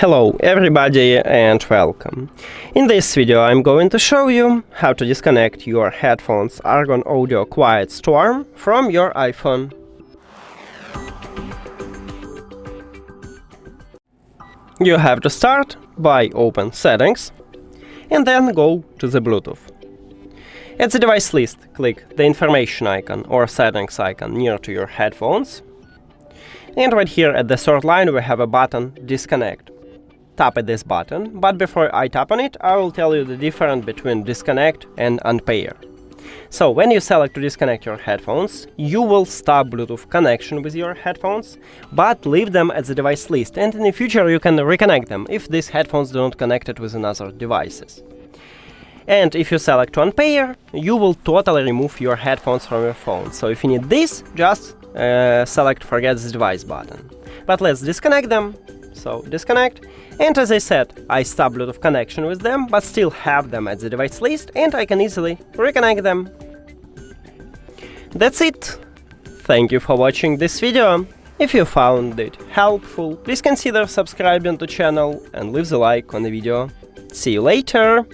Hello everybody and welcome. In this video I'm going to show you how to disconnect your headphones Argon Audio Quiet Storm from your iPhone. You have to start by open Settings and then go to the Bluetooth. At the device list, click the information icon or settings icon near to your headphones. And right here at the third line we have a button Disconnect. Tap at this button, but before I tap on it, I will tell you the difference between disconnect and unpair. So when you select to disconnect your headphones, you will stop Bluetooth connection with your headphones, but leave them at the device list, and in the future you can reconnect them if these headphones do not connect it with another devices. And if you select to unpair, you will totally remove your headphones from your phone. So if you need this, just select Forget this device button. But let's disconnect them. So disconnect, and as I said, I stop Bluetooth connection with them, but still have them at the device list, and I can easily reconnect them. That's it. Thank you for watching this video. If you found it helpful, please consider subscribing to the channel and leave the like on the video. See you later!